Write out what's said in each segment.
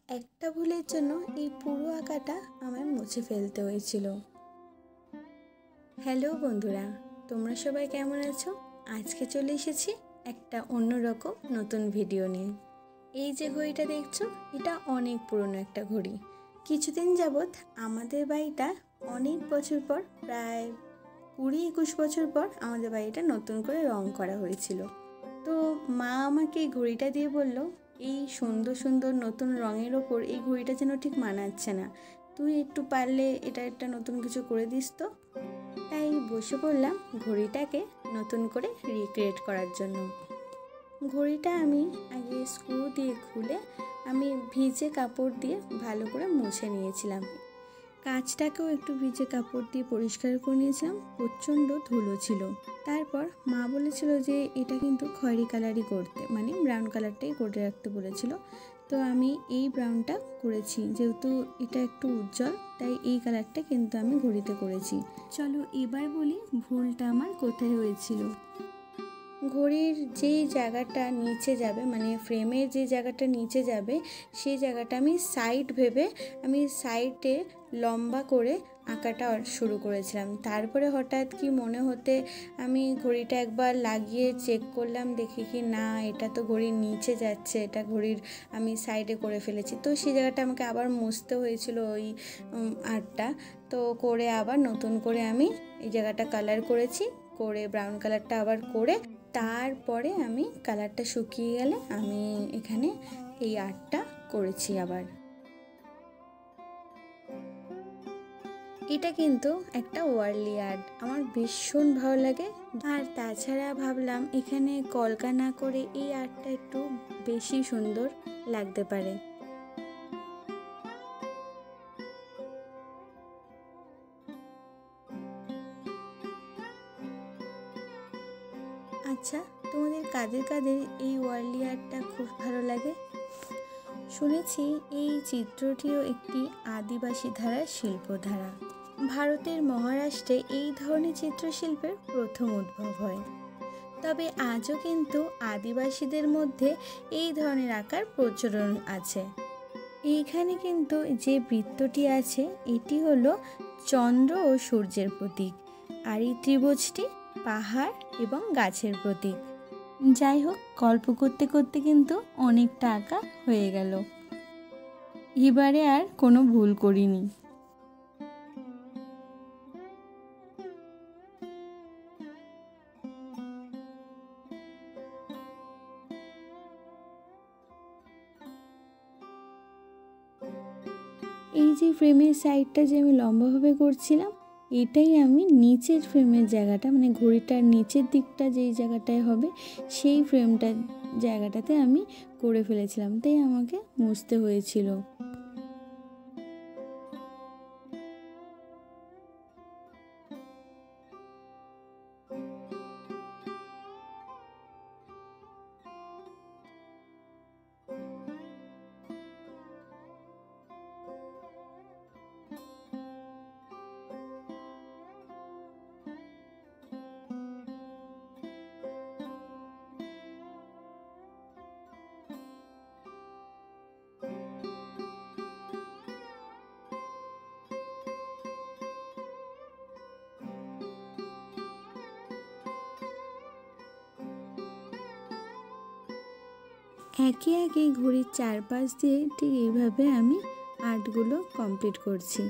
একটা ভুলের জন্য এই পুরো আঁকাটা আমার মুছে ফেলতে হয়েছিল। হ্যালো বন্ধুরা, তোমরা সবাই কেমন আছো? আজকে চলে এসেছি একটা অন্যরকম নতুন ভিডিও নিয়ে। এই যে ঘড়িটা দেখছো, এটা অনেক পুরনো একটা ঘড়ি। কিছুদিন যাবৎ আমাদের বাড়িটা অনেক বছর পর, প্রায় 20-21 বছর পর আমাদের বাড়িটা নতুন করে রং করা হয়েছিল। তো মা আমাকে এই ঘড়িটা দিয়ে বলল, এই সুন্দর সুন্দর নতুন রঙের ওপর এই ঘড়িটা যেন ঠিক মানাচ্ছে না, তুই একটু পারলে এটা একটা নতুন কিছু করে দিস তো। তাই বসে পড়লাম ঘড়িটাকে নতুন করে রিক্রিয়েট করার জন্য। ঘড়িটা আমি আগে স্ক্রু দিয়ে খুলে আমি ভিজে কাপড় দিয়ে ভালো করে মুছে নিয়েছিলাম। কাঁচটাকেও একটু ভিজে কাপড় দিয়ে পরিষ্কার করে নিয়েছিলাম, প্রচণ্ড ধুলো ছিল। তারপর মা বলেছিল যে এটা কিন্তু খয়েরি কালারই করতে, মানে ব্রাউন কালারটাই করে রাখতে বলেছিল। তো আমি এই ব্রাউনটা করেছি, যেহেতু এটা একটু উজ্জ্বল তাই এই কালারটা কিন্তু আমি ঘড়িতে করেছি। চলো এবার বলি ভুলটা আমার কোথায় হয়েছিল। ঘড়ির যেই জায়গাটা নিচে যাবে, মানে ফ্রেমের যে জায়গাটা নিচে যাবে, সেই জায়গাটা আমি সাইড ভেবে আমি সাইডে লম্বা করে আঁকাটা শুরু করেছিলাম। তারপরে হঠাৎ কি মনে হতে আমি ঘড়িটা একবার লাগিয়ে চেক করলাম, দেখি কি না এটা তো ঘড়ির নিচে যাচ্ছে, এটা ঘড়ির আমি সাইডে করে ফেলেছি। তো সেই জায়গাটা আমাকে আবার মুছতে হয়েছিল ওই আর্টটা। তো করে আবার নতুন করে আমি এই জায়গাটা কালার করেছি, করে ব্রাউন কালারটা আবার করে তারপরে আমি কালারটা শুকিয়ে গেলে আমি এখানে এই আর্টটা করেছি আবার। এটা কিন্তু একটা ওয়ার্লি আর্ট, আমার ভীষণ ভালো লাগে। আর তাছাড়া ভাবলাম এখানে কলকা না করে এই আর্টটা একটু বেশি সুন্দর লাগতে পারে। আচ্ছা, তোমাদের কাদের কাদের এই ওয়ার্লি আর্টটা খুব ভালো লাগে? শুনেছি এই চিত্রটিও একটি আদিবাসী ধারার শিল্পধারা। ভারতের মহারাষ্ট্রে এই ধরনের চিত্রশিল্পের প্রথম উদ্ভব হয়। তবে আজও কিন্তু আদিবাসীদের মধ্যে এই ধরনের আঁকার প্রচলন আছে। এইখানে কিন্তু যে বৃত্তটি আছে এটি হলো চন্দ্র ও সূর্যের প্রতীক, আর এই ত্রিভুজটি পাহাড় এবং গাছের প্রতীক। যাই হোক, গল্প করতে করতে কিন্তু অনেকটা আঁকা হয়ে গেল, এবারে আর কোনো ভুল করিনি। এই যে ফ্রেমের সাইডটা যে আমি লম্বাভাবে করছিলাম, এটাই আমি নিচের ফ্রেমের জায়গাটা, মানে ঘড়িটার নিচের দিকটা যেই জায়গাটায় হবে সেই ফ্রেমটার জায়গাটাতে আমি করে ফেলেছিলাম, তাই আমাকে মুছতে হয়েছিল। একে একে ঘড়ির চারপাশ দিয়ে ঠিক এইভাবে আমি আর্টগুলো কমপ্লিট করছি।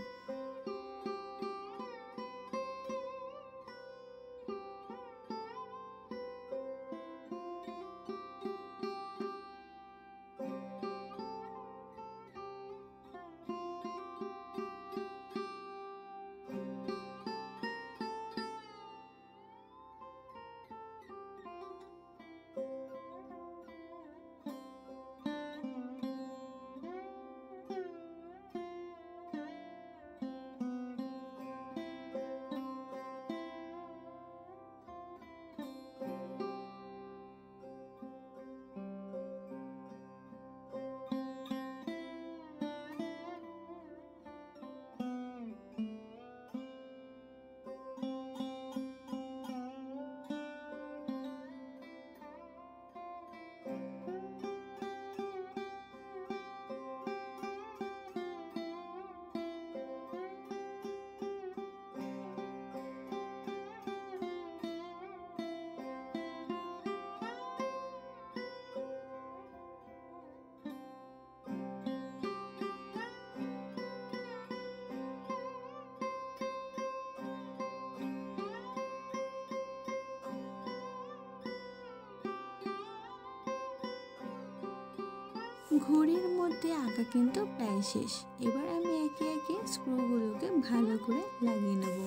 ঘড়ির মধ্যে আঁকা কিন্তু প্রায় শেষ। এবার আমি একে একে স্ক্রুগুলোকে ভালো করে লাগিয়ে নেব।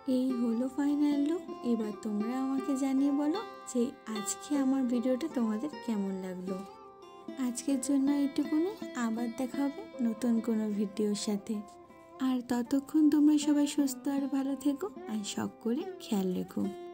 এই হলো ফাইনাল লুক। এবার তোমরা আমাকে জানিয়ে বলো যে আজকে আমার ভিডিওটা তোমাদের কেমন লাগলো। আজকের জন্য এইটুকুনি, আবার দেখা হবে নতুন কোনো ভিডিওর সাথে। আর ততক্ষণ তোমরা সবাই সুস্থ আর ভালো থেকো আর শখ করে খেয়াল রেখো।